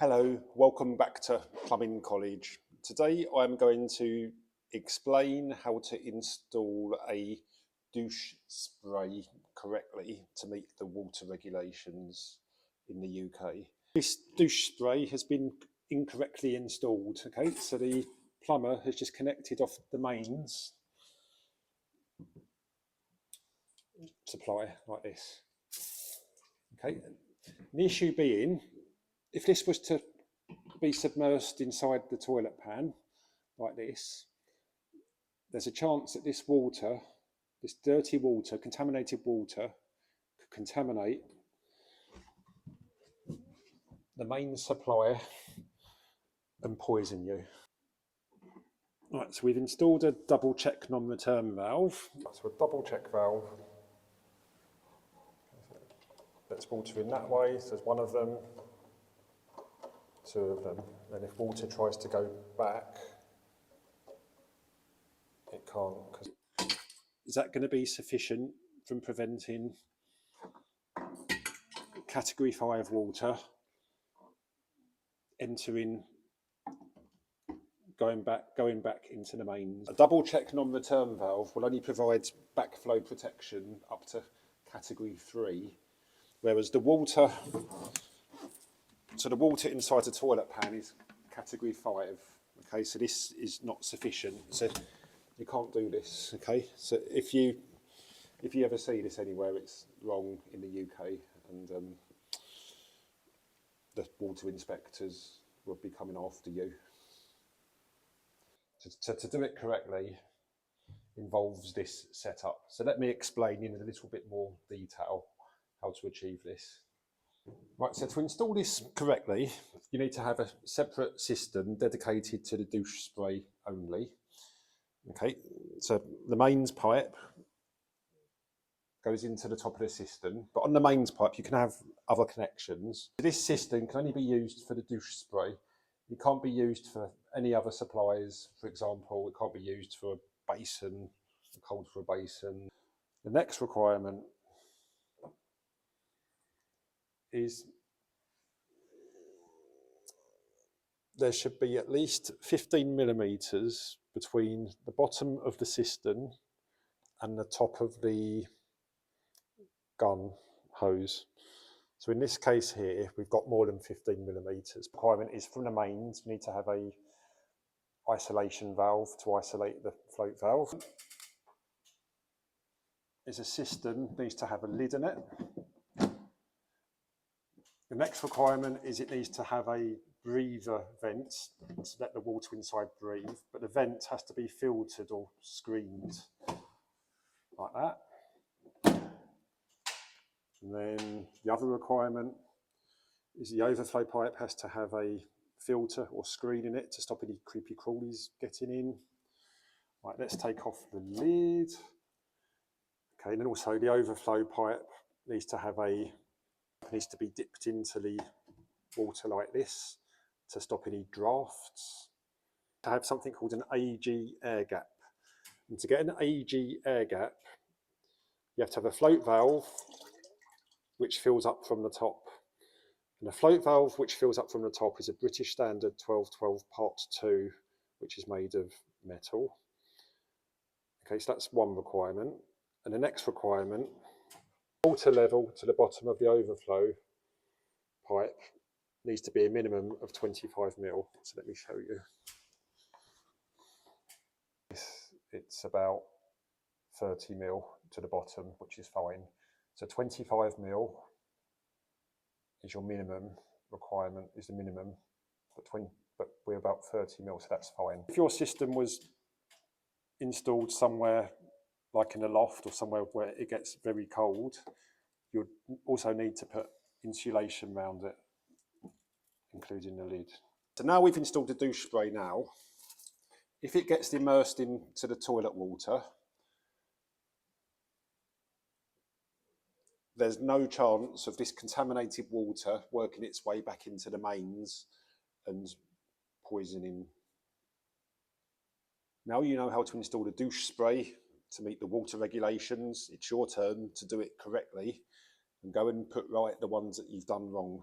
Hello, welcome back to Plumbing College. Today I'm going to explain how to install a douche spray correctly to meet the water regulations in the UK. This douche spray has been incorrectly installed, okay? So the plumber has just connected off the mains supply like this, okay? The issue being, if this was to be submersed inside the toilet pan like this, there's a chance that this water, this dirty water, contaminated water, could contaminate the main supply and poison you. Right, so we've installed a double check non-return valve. So a double check valve lets water in that way. So there's one of them, two of them. And if water tries to go back, it can't. Is that going to be sufficient from preventing category 5 water entering, going back into the mains? A double check non-return valve will only provide backflow protection up to category 3, whereas the water, so the water inside the toilet pan is category 5. Okay, so this is not sufficient. So you can't do this. Okay, so if you ever see this anywhere, it's wrong in the UK, and the water inspectors will be coming after you. To do it correctly involves this setup. So let me explain in a little bit more detail how to achieve this. Right, so to install this correctly, you need to have a separate cistern dedicated to the douche spray only. Okay, so the mains pipe goes into the top of the cistern, but on the mains pipe you can have other connections. This cistern can only be used for the douche spray. It can't be used for any other supplies. For example, it can't be used for a basin, a cold for a basin. The next requirement is there should be at least 15 millimeters between the bottom of the cistern and the top of the gun hose. So in this case here, we've got more than 15 millimeters. The requirement is from the mains, you need to have a isolation valve to isolate the float valve. Is a cistern needs to have a lid in it. The next requirement is it needs to have a breather vent to let the water inside breathe, but the vent has to be filtered or screened like that. And then the other requirement is the overflow pipe has to have a filter or screen in it to stop any creepy crawlies getting in. Right, let's take off the lid. Okay, and then also the overflow pipe needs to be dipped into the water like this to stop any drafts. To have something called an AG air gap. And to get an AG air gap, you have to have a float valve which fills up from the top. And a float valve which fills up from the top is a British standard 1212 part 2, which is made of metal. Okay, so that's one requirement. And the next requirement, water level to the bottom of the overflow pipe needs to be a minimum of 25 mil. So let me show you. It's about 30 mil to the bottom, which is fine. So 25 mil is your minimum requirement, is the minimum, but we're about 30 mil, so that's fine. If your system was installed somewhere like in a loft or somewhere where it gets very cold, you'd also need to put insulation around it, including the lid. So now we've installed the douche spray now. If it gets immersed into the toilet water, there's no chance of this contaminated water working its way back into the mains and poisoning. Now you know how to install the douche spray to meet the water regulations. It's your turn to do it correctly and go and put right the ones that you've done wrong.